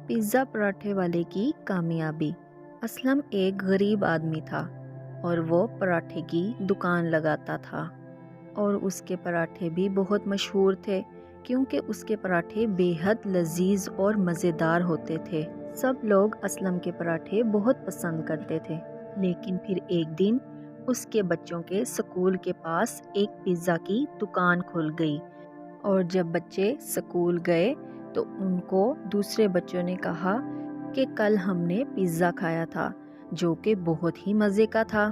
Pizza पराठे वाले की कामयाबी। असलम एक गरीब आदमी था और वो पराठे की दुकान लगाता था और उसके पराठे भी बहुत मशहूर थे क्योंकि उसके पराठे बेहद लजीज और मज़ेदार होते थे। सब लोग असलम के पराठे बहुत पसंद करते थे। लेकिन फिर एक दिन उसके बच्चों के स्कूल के पास एक पिज़्ज़ा की दुकान खुल गई और जब बच्चे स्कूल गए तो उनको दूसरे बच्चों ने कहा कि कल हमने पिज़्ज़ा खाया था जो कि बहुत ही मज़े का था।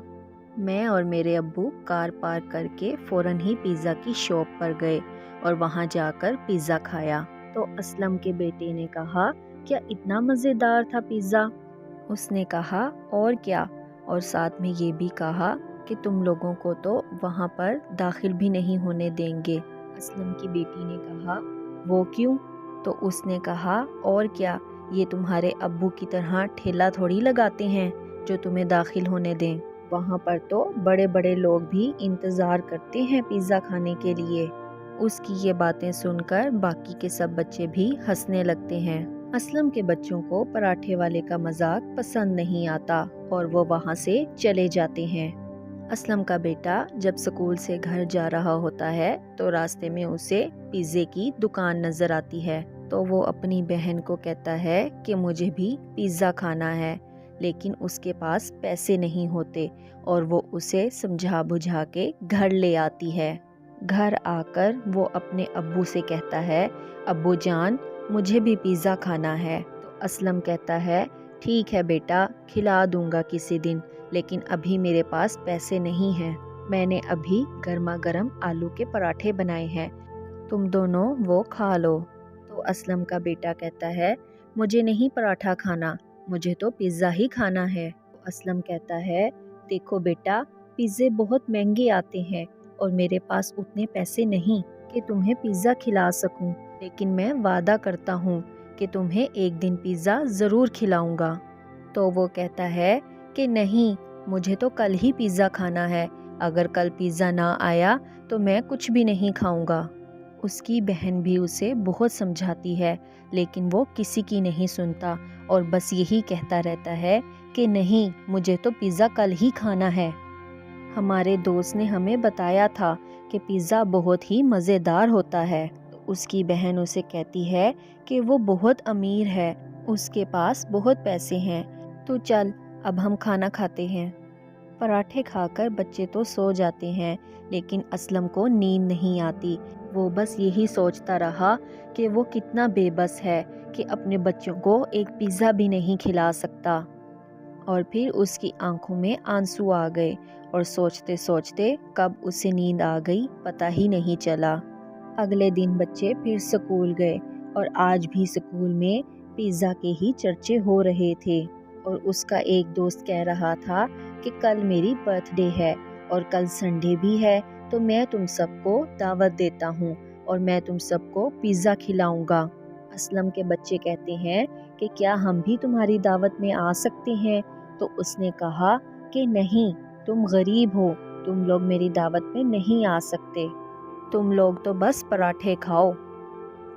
मैं और मेरे अब्बू कार पार्क करके फ़ौरन ही पिज़्ज़ा की शॉप पर गए और वहाँ जाकर पिज़्ज़ा खाया। तो असलम के बेटे ने कहा, क्या इतना मज़ेदार था पिज़्ज़ा? उसने कहा, और क्या, और साथ में ये भी कहा कि तुम लोगों को तो वहाँ पर दाखिल भी नहीं होने देंगे। असलम की बेटी ने कहा, वो क्यों? तो उसने कहा, और क्या, ये तुम्हारे अब्बू की तरह ठेला थोड़ी लगाते हैं जो तुम्हें दाखिल होने दें। वहाँ पर तो बड़े बड़े लोग भी इंतज़ार करते हैं पिज़्ज़ा खाने के लिए। उसकी ये बातें सुनकर बाकी के सब बच्चे भी हंसने लगते हैं। असलम के बच्चों को पराठे वाले का मजाक पसंद नहीं आता और वो वहाँ से चले जाते हैं। असलम का बेटा जब स्कूल से घर जा रहा होता है तो रास्ते में उसे पिज़्ज़े की दुकान नजर आती है। तो वो अपनी बहन को कहता है कि मुझे भी पिज़्ज़ा खाना है, लेकिन उसके पास पैसे नहीं होते और वो उसे समझा बुझा के घर ले आती है। घर आकर वो अपने अब्बू से कहता है, अब्बू जान, मुझे भी पिज़्ज़ा खाना है। तो असलम कहता है, ठीक है बेटा, खिला दूंगा किसी दिन, लेकिन अभी मेरे पास पैसे नहीं हैं। मैंने अभी गर्मा गर्म आलू के पराठे बनाए हैं, तुम दोनों वो खा लो। तो असलम का बेटा कहता है, मुझे नहीं पराठा खाना, मुझे तो पिज़्ज़ा ही खाना है। तो असलम कहता है, देखो बेटा, पिज़्ज़े बहुत महंगे आते हैं और मेरे पास उतने पैसे नहीं कि तुम्हें पिज़्ज़ा खिला सकूं, लेकिन मैं वादा करता हूँ कि तुम्हें एक दिन पिज़्ज़ा ज़रूर खिलाऊंगा। तो वो कहता है कि नहीं, मुझे तो कल ही पिज़्ज़ा खाना है, अगर कल पिज़्ज़ा ना आया तो मैं कुछ भी नहीं खाऊंगा। उसकी बहन भी उसे बहुत समझाती है, लेकिन वो किसी की नहीं सुनता और बस यही कहता रहता है कि नहीं, मुझे तो पिज़्ज़ा कल ही खाना है। हमारे दोस्त ने हमें बताया था कि पिज़्ज़ा बहुत ही मज़ेदार होता है। तो उसकी बहन उसे कहती है कि वो बहुत अमीर है, उसके पास बहुत पैसे हैं, तो चल अब हम खाना खाते हैं। पराठे खाकर बच्चे तो सो जाते हैं, लेकिन असलम को नींद नहीं आती। वो बस यही सोचता रहा कि वो कितना बेबस है कि अपने बच्चों को एक पिज़्ज़ा भी नहीं खिला सकता। और फिर उसकी आंखों में आंसू आ गए और सोचते सोचते कब उसे नींद आ गई पता ही नहीं चला। अगले दिन बच्चे फिर स्कूल गए और आज भी स्कूल में पिज़्ज़ा के ही चर्चे हो रहे थे। और उसका एक दोस्त कह रहा था कि कल मेरी बर्थडे है और कल संडे भी है, तो मैं तुम सबको दावत देता हूँ और मैं तुम सबको पिज़्ज़ा खिलाऊंगा। असलम के बच्चे कहते हैं कि क्या हम भी तुम्हारी दावत में आ सकते हैं? तो उसने कहा कि नहीं, तुम गरीब हो, तुम लोग मेरी दावत में नहीं आ सकते, तुम लोग तो बस पराठे खाओ।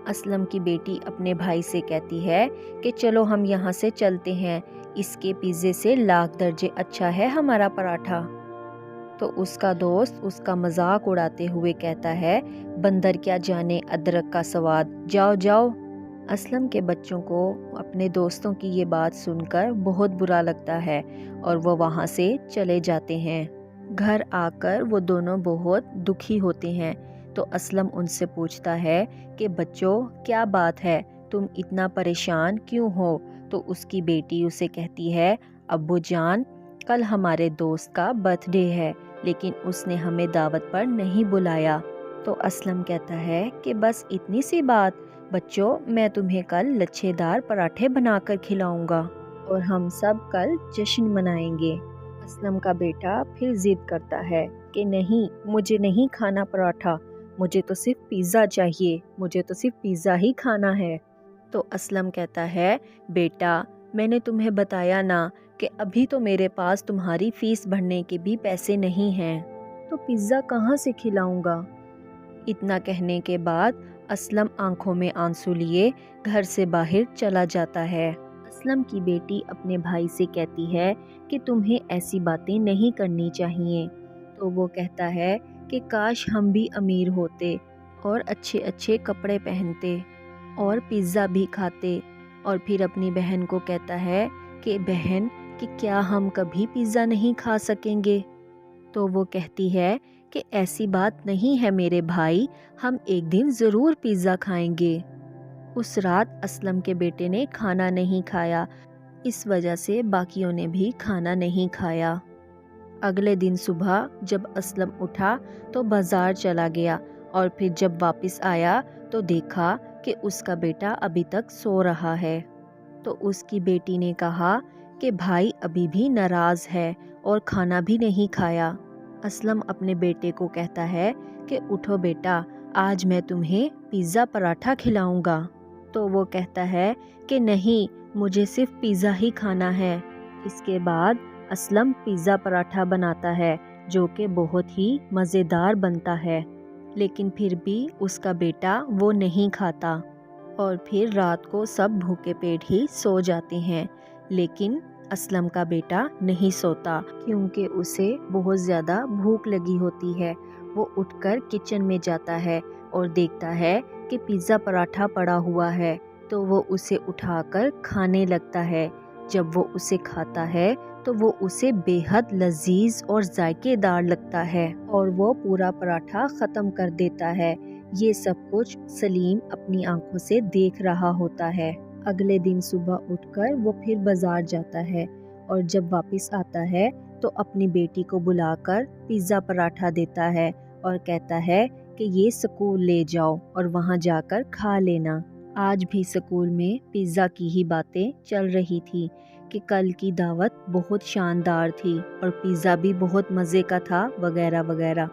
असलम की बेटी अपने भाई से कहती है कि चलो हम यहाँ से चलते हैं, इसके पिज़्ज़े से लाख दर्जे अच्छा है हमारा पराठा। तो उसका दोस्त उसका मजाक उड़ाते हुए कहता है, बंदर क्या जाने अदरक का स्वाद, जाओ जाओ। असलम के बच्चों को अपने दोस्तों की ये बात सुनकर बहुत बुरा लगता है और वो वहाँ से चले जाते हैं। घर आकर वो दोनों बहुत दुखी होते हैं। तो असलम उनसे पूछता है कि बच्चों, क्या बात है, तुम इतना परेशान क्यों हो? तो उसकी बेटी उसे कहती है, अब्बू जान, कल हमारे दोस्त का बर्थडे है, लेकिन उसने हमें दावत पर नहीं बुलाया। तो असलम कहता है कि बस इतनी सी बात, बच्चों, मैं तुम्हें कल लच्छेदार पराठे बनाकर खिलाऊंगा और हम सब कल जश्न मनाएंगे। असलम का बेटा फिर जिद करता है कि नहीं, मुझे नहीं खाना पराठा, मुझे तो सिर्फ पिज़्ज़ा चाहिए, मुझे तो सिर्फ पिज़्ज़ा ही खाना है। तो असलम कहता है, बेटा, मैंने तुम्हें बताया ना कि अभी तो मेरे पास तुम्हारी फीस भरने के भी पैसे नहीं हैं, तो पिज़्ज़ा कहाँ से खिलाऊंगा? इतना कहने के बाद اسلم آنکھوں میں آنسو لیے گھر سے باہر چلا جاتا ہے۔ اسلم کی بیٹی اپنے بھائی سے کہتی ہے کہ تمہیں ایسی باتیں نہیں کرنی چاہیے، تو وہ کہتا ہے کہ کاش ہم بھی امیر ہوتے اور اچھے اچھے کپڑے پہنتے اور پیزا بھی کھاتے، اور پھر اپنی بہن کو کہتا ہے کہ بہن کہ کیا ہم کبھی پیزا نہیں کھا سکیں گے؟ تو وہ کہتی ہے کہ ایسی بات نہیں ہے میرے بھائی، ہم ایک دن ضرور پیزا کھائیں گے۔ اس رات اسلم کے بیٹے نے کھانا نہیں کھایا، اس وجہ سے باقیوں نے بھی کھانا نہیں کھایا۔ اگلے دن صبح جب اسلم اٹھا تو بازار چلا گیا، اور پھر جب واپس آیا تو دیکھا کہ اس کا بیٹا ابھی تک سو رہا ہے۔ تو اس کی بیٹی نے کہا کہ بھائی ابھی بھی ناراض ہے اور کھانا بھی نہیں کھایا۔ اسلم اپنے بیٹے کو کہتا ہے کہ اٹھو بیٹا، آج میں تمہیں پیزا پراٹھا کھلاؤں گا۔ تو وہ کہتا ہے کہ نہیں، مجھے صرف پیزا ہی کھانا ہے۔ اس کے بعد اسلم پیزا پراٹھا بناتا ہے جو کہ بہت ہی مزیدار بنتا ہے، لیکن پھر بھی اس کا بیٹا وہ نہیں کھاتا، اور پھر رات کو سب بھوکے پیٹ ہی سو جاتے ہیں، لیکن اسلم کا بیٹا نہیں سوتا کیونکہ اسے بہت زیادہ بھوک لگی ہوتی ہے۔ وہ اٹھ کر کچن میں جاتا ہے اور دیکھتا ہے کہ پیزا پراٹھا پڑا ہوا ہے، تو وہ اسے اٹھا کر کھانے لگتا ہے۔ جب وہ اسے کھاتا ہے تو وہ اسے بے حد لذیذ اور ذائقے دار لگتا ہے، اور وہ پورا پراٹھا ختم کر دیتا ہے۔ یہ سب کچھ سلیم اپنی آنکھوں سے دیکھ رہا ہوتا ہے۔ اگلے دن صبح اٹھ کر وہ پھر بازار جاتا ہے، اور جب واپس آتا ہے تو اپنی بیٹی کو بلا کر پیزا پراٹھا دیتا ہے اور کہتا ہے کہ یہ سکول لے جاؤ اور وہاں جا کر کھا لینا۔ آج بھی سکول میں پیزا کی ہی باتیں چل رہی تھی کہ کل کی دعوت بہت شاندار تھی اور پیزا بھی بہت مزے کا تھا وغیرہ وغیرہ۔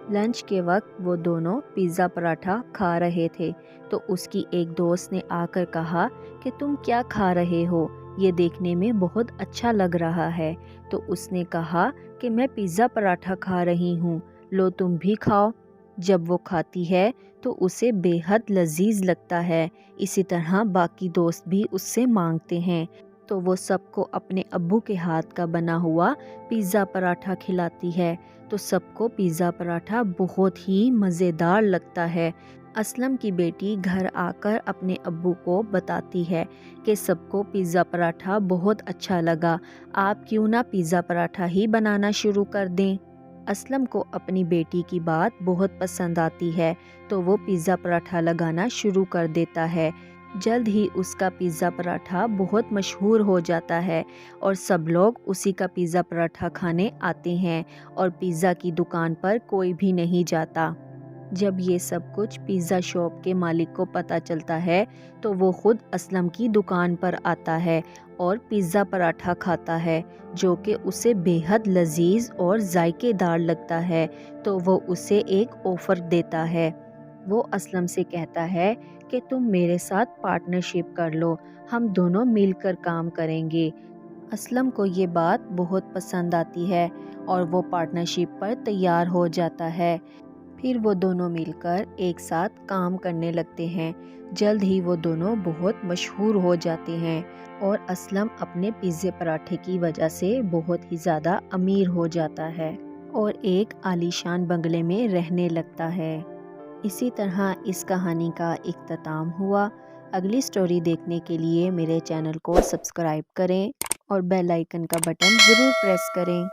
لنچ کے وقت وہ دونوں پیزا پراٹھا کھا رہے تھے تو اس کی ایک دوست نے آ کر کہا کہ تم کیا کھا رہے ہو؟ یہ دیکھنے میں بہت اچھا لگ رہا ہے۔ تو اس نے کہا کہ میں پیزا پراٹھا کھا رہی ہوں، لو تم بھی کھاؤ۔ جب وہ کھاتی ہے تو اسے بے حد لذیذ لگتا ہے، اسی طرح باقی دوست بھی اس سے مانگتے ہیں، تو وہ سب کو اپنے ابو کے ہاتھ کا بنا ہوا پیزا پراٹھا کھلاتی ہے، تو سب کو پیزا پراٹھا بہت ہی مزیدار لگتا ہے۔ اسلم کی بیٹی گھر آ کر اپنے ابو کو بتاتی ہے کہ سب کو پیزا پراٹھا بہت اچھا لگا، آپ کیوں نہ پیزا پراٹھا ہی بنانا شروع کر دیں۔ اسلم کو اپنی بیٹی کی بات بہت پسند آتی ہے تو وہ پیزا پراٹھا لگانا شروع کر دیتا ہے۔ جلد ہی اس کا پیزا پراٹھا بہت مشہور ہو جاتا ہے اور سب لوگ اسی کا پیزا پراٹھا کھانے آتے ہیں، اور پیزا کی دکان پر کوئی بھی نہیں جاتا۔ جب یہ سب کچھ پیزا شاپ کے مالک کو پتہ چلتا ہے تو وہ خود اسلم کی دکان پر آتا ہے اور پیزا پراٹھا کھاتا ہے جو کہ اسے بے حد لذیذ اور ذائقے دار لگتا ہے، تو وہ اسے ایک آفر دیتا ہے۔ وہ اسلم سے کہتا ہے کہ تم میرے ساتھ پارٹنرشپ کر لو، ہم دونوں مل کر کام کریں گے۔ اسلم کو یہ بات بہت پسند آتی ہے اور وہ پارٹنرشپ پر تیار ہو جاتا ہے۔ پھر وہ دونوں مل کر ایک ساتھ کام کرنے لگتے ہیں۔ جلد ہی وہ دونوں بہت مشہور ہو جاتے ہیں اور اسلم اپنے پیزے پراٹھے کی وجہ سے بہت ہی زیادہ امیر ہو جاتا ہے اور ایک عالیشان بنگلے میں رہنے لگتا ہے۔ اسی طرح اس کہانی کا اختتام ہوا۔ اگلی سٹوری دیکھنے کے لیے میرے چینل کو سبسکرائب کریں اور بیل آئیکن کا بٹن ضرور پریس کریں۔